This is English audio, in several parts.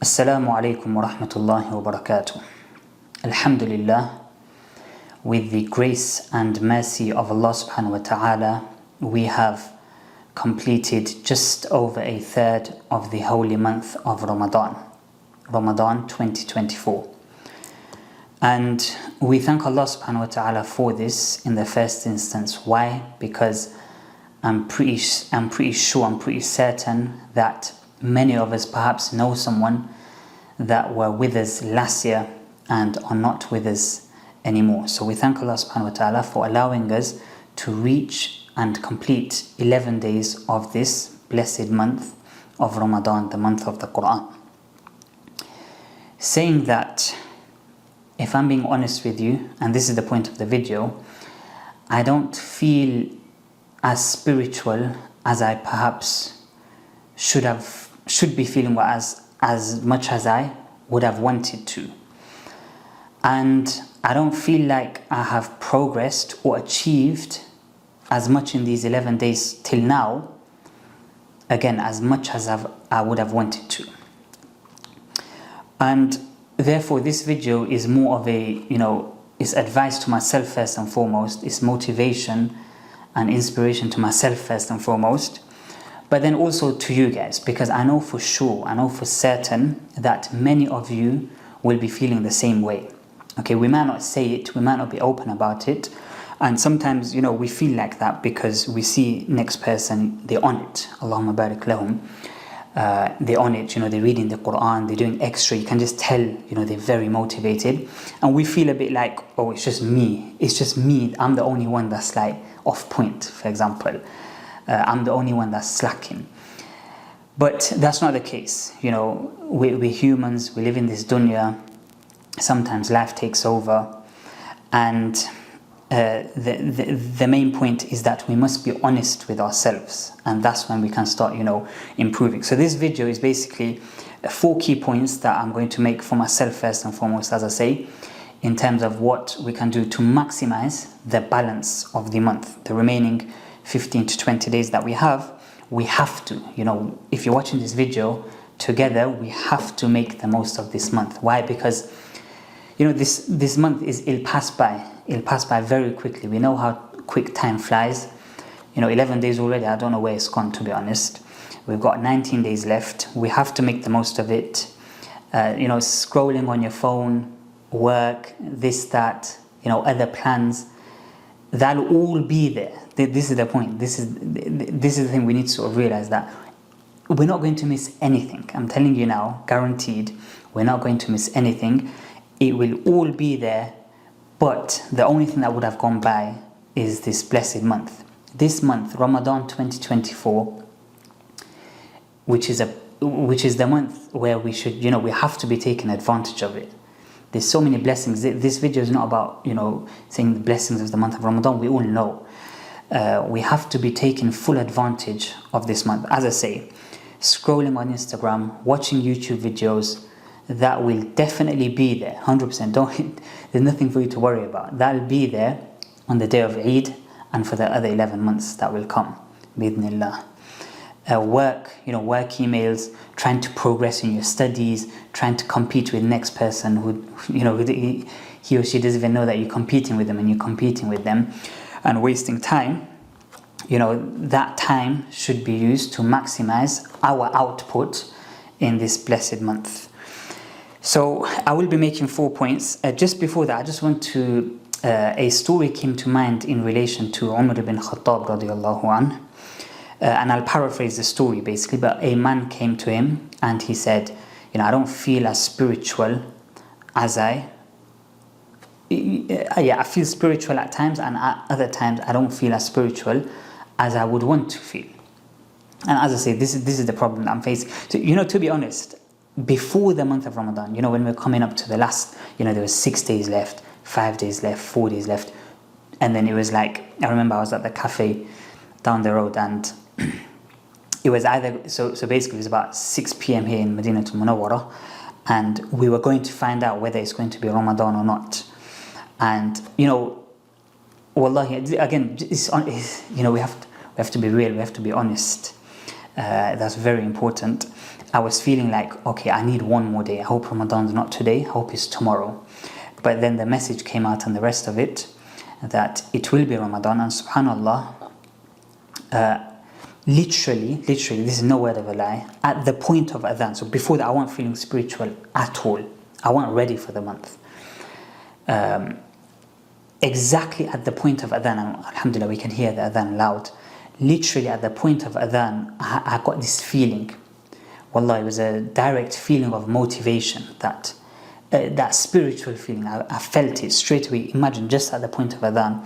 Assalamu alaikum wa rahmatullahi wa barakatuh. Alhamdulillah, with the grace and mercy of Allah subhanahu wa ta'ala, we have completed just over a third of the holy month of Ramadan 2024. And we thank Allah subhanahu wa ta'ala for this in the first instance. Why? Because I'm pretty certain that many of us perhaps know someone that were with us last year and are not with us anymore. So we thank Allah subhanahu wa ta'ala for allowing us to reach and complete 11 days of this blessed month of Ramadan, the month of the Quran. Saying that, if I'm being honest with you, and this is the point of the video, I don't feel as spiritual as I perhaps should be feeling, as much as I would have wanted to. And I don't feel like I have progressed or achieved as much in these 11 days till now, again, as much as I would have wanted to. And therefore this video is more of a, it's advice to myself first and foremost, it's motivation and inspiration to myself first and foremost, but then also to you guys, because I know for certain that many of you will be feeling the same way. Okay, we might not say it, we might not be open about it, and sometimes, we feel like that because we see next person, they're on it, Allahumma barik lahum, they're on it, they're reading the Quran, they're doing extra, you can just tell, they're very motivated, and we feel a bit like, oh, it's just me, I'm the only one that's like off point, for example. I'm the only one that's slacking. But that's not the case. We're humans, we live in this dunya, sometimes life takes over, and the main point is that we must be honest with ourselves, and that's when we can start improving. So this video is basically 4 key points that I'm going to make for myself first and foremost, as I say, in terms of what we can do to maximize the balance of the month, the remaining 15 to 20 days that we have. We have to, if you're watching this video together, we have to make the most of this month. Why? Because this month it'll pass by very quickly. We know how quick time flies. 11 days already, I don't know where it's gone, to be honest. We've got 19 days left. We have to make the most of it. Scrolling on your phone, work, this, that, other plans, that'll all be there. This is the point. This is the thing we need to sort of realize, that we're not going to miss anything. I'm telling you now, guaranteed, we're not going to miss anything. It will all be there, but the only thing that would have gone by is this blessed month. This month, Ramadan 2024, which is the month where we should, we have to be taking advantage of it. There's so many blessings. This video is not about, saying the blessings of the month of Ramadan. We all know. We have to be taking full advantage of this month. As I say, scrolling on Instagram, watching YouTube videos, that will definitely be there, 100%. There's nothing for you to worry about. That'll be there on the day of Eid and for the other 11 months that will come, bi'idhnillah. Work emails, trying to progress in your studies, trying to compete with next person who, he or she doesn't even know that you're competing with them, and you're competing with them and wasting time. That time should be used to maximize our output in this blessed month. So I will be making 4 points. Just before that, I just want to, a story came to mind in relation to Umar ibn Khattab radiallahu anhu. And I'll paraphrase the story basically, but a man came to him and he said, I don't feel as spiritual as I feel spiritual at times, and at other times I don't feel as spiritual as I would want to feel. And as I say, this is the problem that I'm facing. So, to be honest, before the month of Ramadan, when we're coming up to the last, there was 6 days left, 5 days left, 4 days left, and then it was like, I remember I was at the cafe down the road, and it was either, so basically it was about 6 p.m. here in Madinah Munawwara, and we were going to find out whether it's going to be Ramadan or not. And wallahi, again, we have to be real, we have to be honest. That's very important. I was feeling like, okay, I need one more day. I hope Ramadan's not today. I hope it's tomorrow. But then the message came out and the rest of it, that it will be Ramadan. And subhanAllah, literally, this is no word of a lie, at the point of adhan, so before that I wasn't feeling spiritual at all. I wasn't ready for the month. Exactly at the point of adhan, and alhamdulillah we can hear the adhan loud, literally at the point of adhan, I got this feeling. Wallah, it was a direct feeling of motivation, that spiritual feeling. I felt it straight away. Imagine, just at the point of adhan,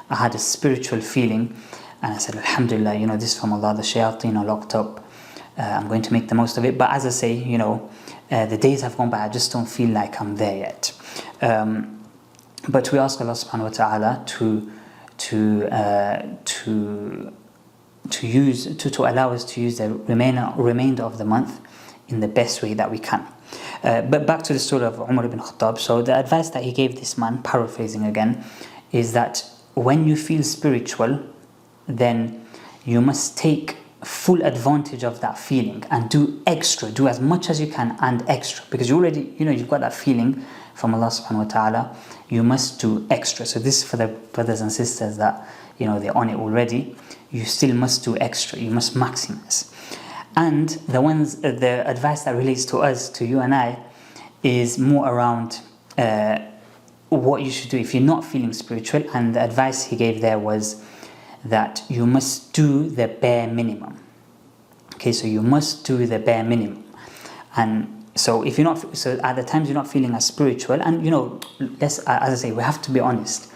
I had a spiritual feeling, and I said, alhamdulillah, this is from Allah, the shayateen are locked up. I'm going to make the most of it. But as I say, the days have gone by, I just don't feel like I'm there yet. But we ask Allah subhanahu wa ta'ala to allow us to use the remainder of the month in the best way that we can. But back to the story of Umar ibn Khattab. So the advice that he gave this man, paraphrasing again, is that when you feel spiritual, then you must take full advantage of that feeling and do as much as you can and extra, because you already, you've got that feeling from Allah subhanahu wa ta'ala. You must do extra. So this is for the brothers and sisters that, they're on it already. You still must do extra. You must maximize. And the advice that relates to us, to you and I, is more around what you should do if you're not feeling spiritual. And the advice he gave there was that you must do the bare minimum. Okay, so you must do the bare minimum. And so if you're not, so at the times you're not feeling as spiritual, and as I say, we have to be honest.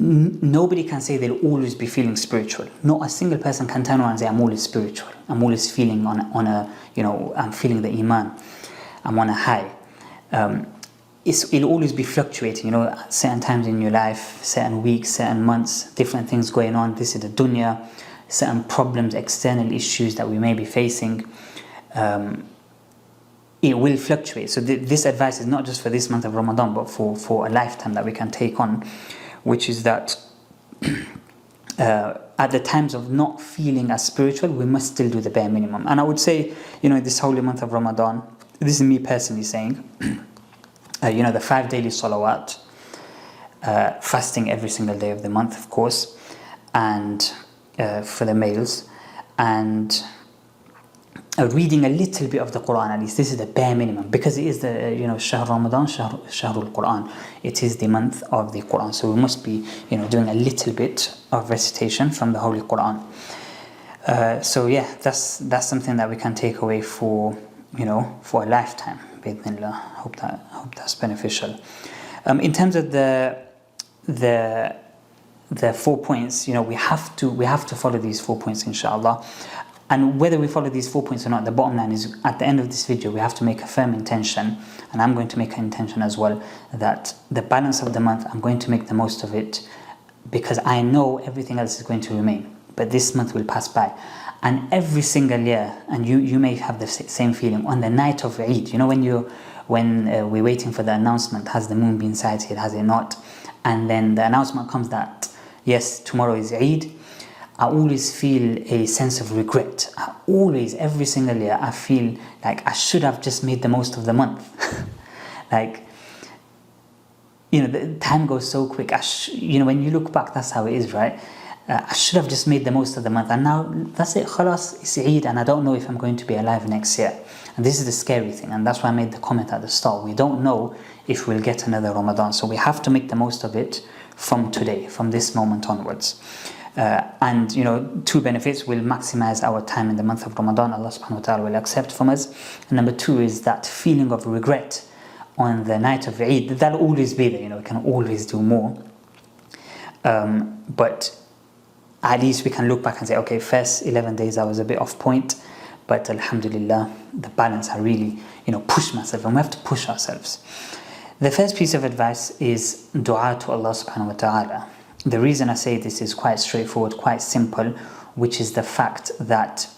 Nobody can say they'll always be feeling spiritual. Not a single person can turn around and say, I'm always spiritual. I'm always feeling on a I'm feeling the iman. I'm on a high. It'll always be fluctuating, at certain times in your life, certain weeks, certain months, different things going on. This is the dunya, certain problems, external issues that we may be facing. It will fluctuate. So this advice is not just for this month of Ramadan, but for a lifetime that we can take on, which is that at the times of not feeling as spiritual, we must still do the bare minimum. And I would say, this holy month of Ramadan, this is me personally saying, the 5 daily salawat, fasting every single day of the month, of course, and for the males, and reading a little bit of the Quran, at least. This is the bare minimum, because it is the Shahr Ramadan, Shahrul Quran. It is the month of the Quran, so we must be doing a little bit of recitation from the Holy Quran. So yeah, that's something that we can take away for a lifetime. Bismillah. Hope that's beneficial. In terms of the 4 points, we have to follow these 4 points, inshallah. And whether we follow these 4 points or not, the bottom line is, at the end of this video, we have to make a firm intention, and I'm going to make an intention as well, that the balance of the month, I'm going to make the most of it, because I know everything else is going to remain, but this month will pass by. And every single year, and you may have the same feeling, on the night of Eid, when we're waiting for the announcement, has the moon been sighted, has it not? And then the announcement comes that, yes, tomorrow is Eid. I always feel a sense of regret. Every single year, I feel like I should have just made the most of the month. The time goes so quick. When you look back, that's how it is, right? I should have just made the most of the month. And now, that's it, khalas, it's Eid, and I don't know if I'm going to be alive next year. And this is the scary thing, and that's why I made the comment at the start. We don't know if we'll get another Ramadan, so we have to make the most of it from today, from this moment onwards. And two benefits: will maximize our time in the month of Ramadan. Allah subhanahu wa ta'ala will accept from us. And number two is that feeling of regret on the night of Eid. That'll always be there. We can always do more. But at least we can look back and say, okay, first 11 days I was a bit off point, but alhamdulillah, the balance, I really pushed myself, and we have to push ourselves. The first piece of advice is dua to Allah subhanahu wa ta'ala. The reason I say this is quite straightforward, quite simple, which is the fact that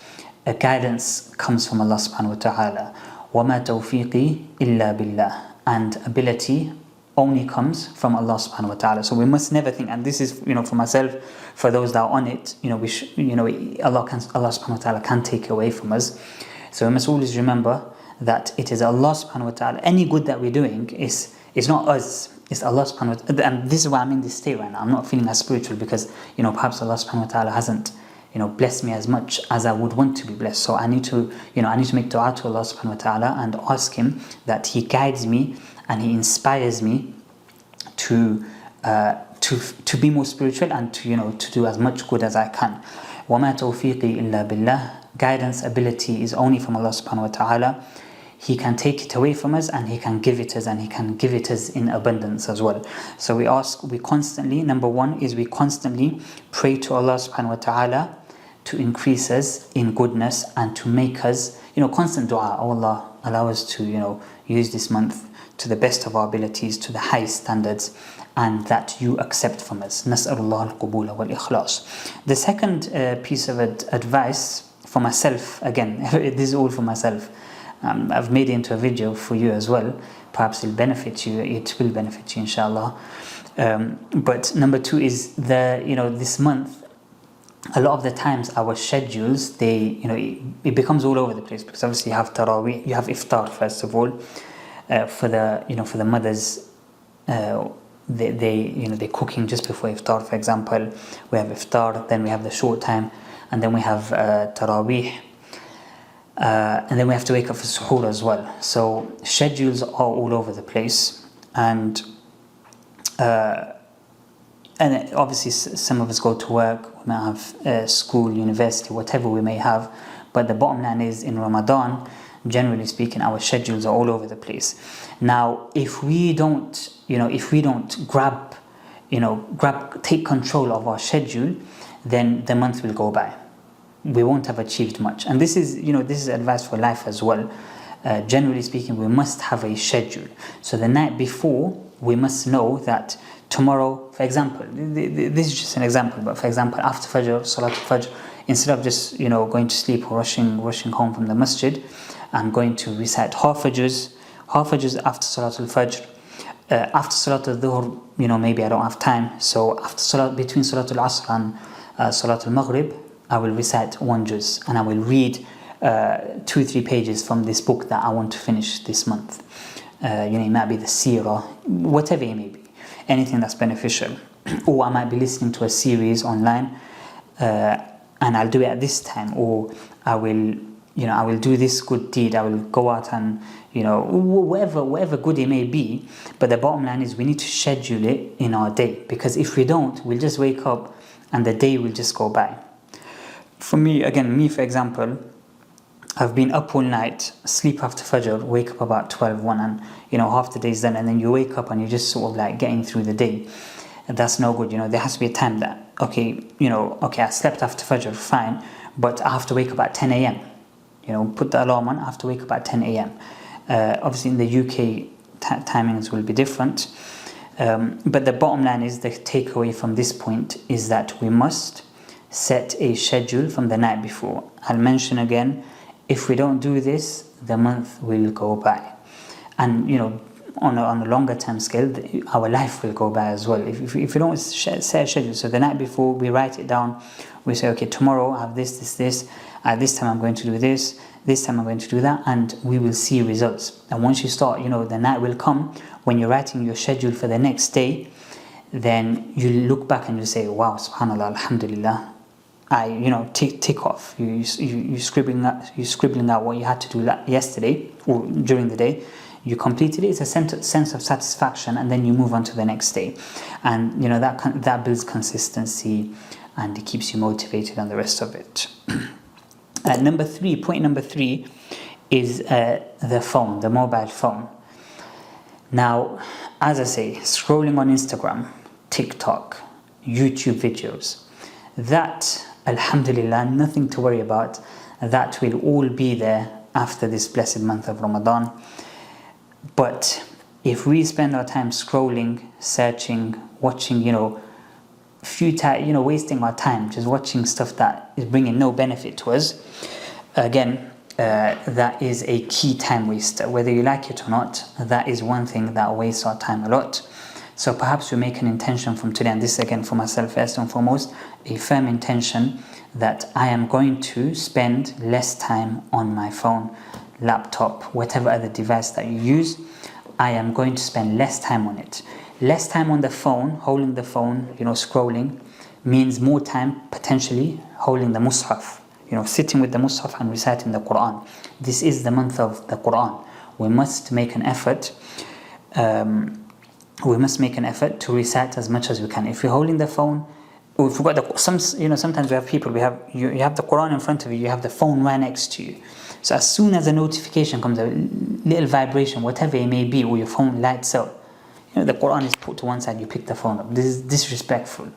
a guidance comes from Allah subhanahu wa ta'ala. وَمَا تَوْفِيقِي إِلَّا بِاللَّهِ. And ability only comes from Allah subhanahu wa ta'ala. So we must never think, and this is for myself, for those that are on it, Allah subhanahu wa ta'ala can take away from us. So we must always remember that it is Allah subhanahu wa ta'ala. Any good that we're doing is not us, it's Allah subhanahu wa ta'ala. And this is why I'm in this state right now. I'm not feeling as spiritual because, perhaps Allah subhanahu wa ta'ala hasn't, blessed me as much as I would want to be blessed. So I need to, make dua to Allah subhanahu wa ta'ala and ask Him that He guides me and He inspires me to be more spiritual and to do as much good as I can. وَمَا تَوْفِيقِي إِلَّا بِاللَّهِ. Guidance, ability is only from Allah subhanahu wa ta'ala. He can take it away from us and He can give it us, and He can give it us in abundance as well. So we constantly, number one is we constantly pray to Allah subhanahu wa ta'ala to increase us in goodness and to make us, constant dua. Oh Allah, allow us to, use this month to the best of our abilities, to the highest standards, and that you accept from us. Nas'alullah al-qubula wal-ikhlas. The second piece of advice for myself, again, this is all for myself. I've made it into a video for you as well. Perhaps it'll benefit you. It will benefit you, inshallah. But number two is this month, a lot of the times our schedules, it becomes all over the place, because obviously you have Taraweeh, you have Iftar first of all. For the mothers, they're cooking just before Iftar, for example. We have Iftar, then we have the short time, and then we have Taraweeh. And then we have to wake up for suhoor as well. So schedules are all over the place, and obviously some of us go to work. We may have school, university, whatever we may have. But the bottom line is, in Ramadan, generally speaking, our schedules are all over the place. Now, if we don't take control of our schedule, then the month will go by. We won't have achieved much. And this is advice for life as well. Generally speaking, we must have a schedule. So the night before, we must know that tomorrow, for example, this is just an example, but for example, after Fajr, Salatul Fajr, instead of just going to sleep or rushing home from the masjid, I'm going to recite half Fajrs after Salatul Fajr. After Salatul Dhuhr, maybe I don't have time, so between Salatul Asr and Salatul Maghrib, I will recite one juz, and I will read 2-3 pages from this book that I want to finish this month. It might be the seerah, whatever it may be, anything that's beneficial. Or I might be listening to a series online, and I'll do it at this time. Or I will do this good deed. I will go out and whatever good it may be. But the bottom line is we need to schedule it in our day, because if we don't, we'll just wake up and the day will just go by. For me, for example, I've been up all night, sleep after Fajr, wake up about 12-1, and half the day's done, and then you wake up and you're just sort of like getting through the day. And that's no good. There has to be a time that okay, I slept after Fajr, fine, but I have to wake up at 10 a.m. Put the alarm on, I have to wake up at 10 a.m. Obviously in the UK timings will be different, but the bottom line is, the takeaway from this point is that we must set a schedule from the night before. I'll mention again, if we don't do this, the month will go by, and on a longer term scale, our life will go by as well. If we don't set a schedule, so the night before we write it down, we say, okay, tomorrow I have this, at this time I'm going to do this time I'm going to do that, and we will see results. And once you start, the night will come when you're writing your schedule for the next day, then you look back and you say, wow, subhanallah, alhamdulillah, I tick off. You scribbling out what you had to do yesterday or during the day. You completed it. It's a sense of satisfaction, and then you move on to the next day, and that builds consistency, and it keeps you motivated on the rest of it. Point number three is the mobile phone. Now, as I say, scrolling on Instagram, TikTok, YouTube videos, that, alhamdulillah, nothing to worry about. That will all be there after this blessed month of Ramadan. But if we spend our time scrolling, searching, watching, futile, wasting our time just watching stuff that is bringing no benefit to us, again, that is a key time waster. Whether you like it or not, that is one thing that wastes our time a lot. So perhaps we make an intention from today, and this again for myself first and foremost, a firm intention that I am going to spend less time on my phone, laptop, whatever other device that you use. I am going to spend less time on it. Less time on the phone, holding the phone, scrolling, means more time potentially holding the mushaf, sitting with the mushaf and reciting the Quran. This is the month of the Quran. We must make an effort. To recite as much as we can. If you're holding the phone, or if you've got sometimes we have people. You have the Quran in front of you. You have the phone right next to you. So as soon as a notification comes, a little vibration, whatever it may be, or your phone lights up, the Quran is put to one side. You pick the phone up. This is disrespectful.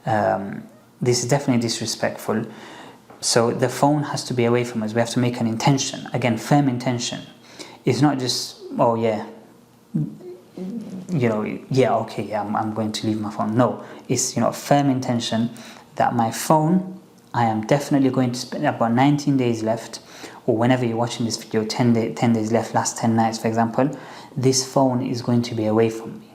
This is definitely disrespectful. So the phone has to be away from us. We have to make an intention. Again, firm intention. It's not just, oh yeah, I'm going to leave my phone. No, it's a firm intention that my phone, I am definitely going to spend about 19 days left, or whenever you're watching this video, 10 days left, last 10 nights, for example, this phone is going to be away from me.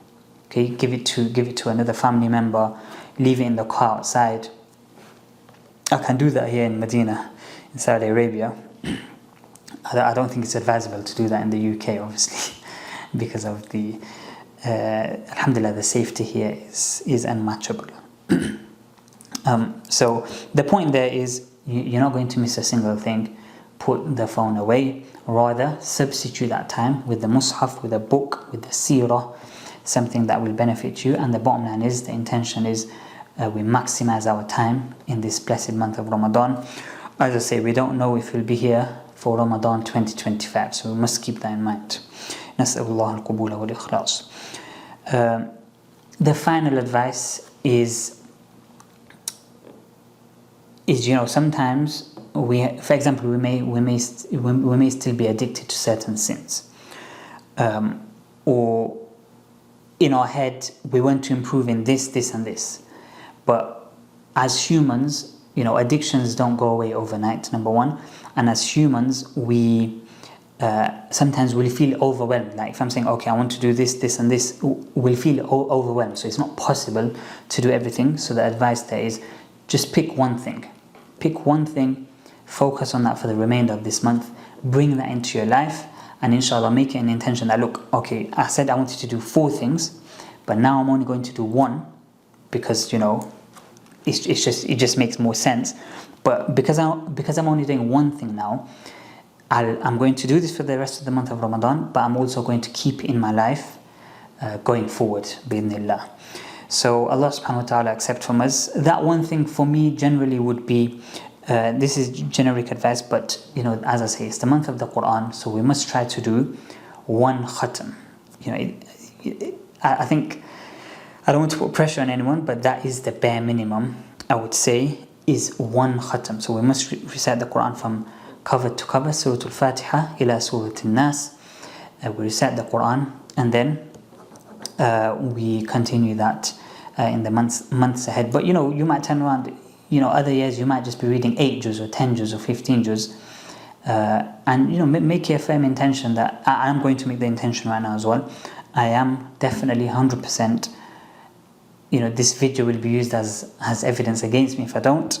Okay, give it to another family member, leave it in the car outside. I can do that here in Medina, in Saudi Arabia. I don't think it's advisable to do that in the UK, obviously, because of the alhamdulillah, the safety here is unmatchable. So the point there is you're not going to miss a single thing. Put the phone away. Rather, substitute that time with the mushaf, with a book, with the seerah, something that will benefit you. And the bottom line is, the intention is we maximize our time in this blessed month of Ramadan. As I say, we don't know if we'll be here for Ramadan 2025, so we must keep that in mind. نسأل الله القبول والإخلاص. The final advice is sometimes for example, we may still be addicted to certain sins, or in our head we want to improve in this, and this. But as humans, addictions don't go away overnight, number one. And as humans, we sometimes we'll feel overwhelmed. Like if I'm saying, okay, I want to do this, and this, we'll feel overwhelmed. So it's not possible to do everything. So the advice there is just pick one thing. Focus on that for the remainder of this month. Bring that into your life, and inshallah make it an intention that, look, okay, I said I wanted to do 4 things, but now I'm only going to do 1 because it just makes more sense. But because I'm only doing 1 thing now, I'm going to do this for the rest of the month of Ramadan, but I'm also going to keep in my life going forward, bi'idhnillah. So Allah subhanahu wa ta'ala accept from us. That 1 thing for me generally would be, this is generic advice, but as I say, it's the month of the Quran, so we must try to do 1 khatam. I think, I don't want to put pressure on anyone, but that is the bare minimum, I would say, is 1 khatam. So we must recite the Quran from cover to cover, Surah Al-Fatiha ila Surah Al-Nas. We recite the Quran, and then we continue that in the months ahead. But you might turn around, other years you might just be reading 8 juz or 10 juz or 15 juz, and make a firm intention that I'm going to make the intention right now as well. I am definitely 100%. This video will be used as evidence against me if I don't.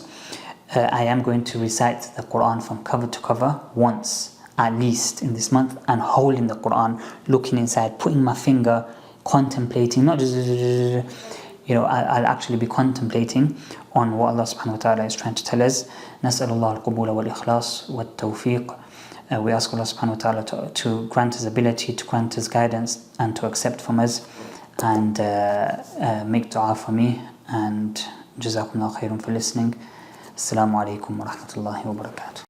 I am going to recite the Quran from cover to cover once at least in this month, and holding the Quran, looking inside, putting my finger, contemplating, not just I'll actually be contemplating on what Allah subhanahu wa ta'ala is trying to tell us. نسأل الله القبول والإخلاص والتوفيق. We ask Allah subhanahu wa ta'ala to grant us ability, to grant us guidance, and to accept from us, and make dua for me. And jazakumullah khairun for listening. Assalamu alaikum wa rahmatullahi wa barakatuh.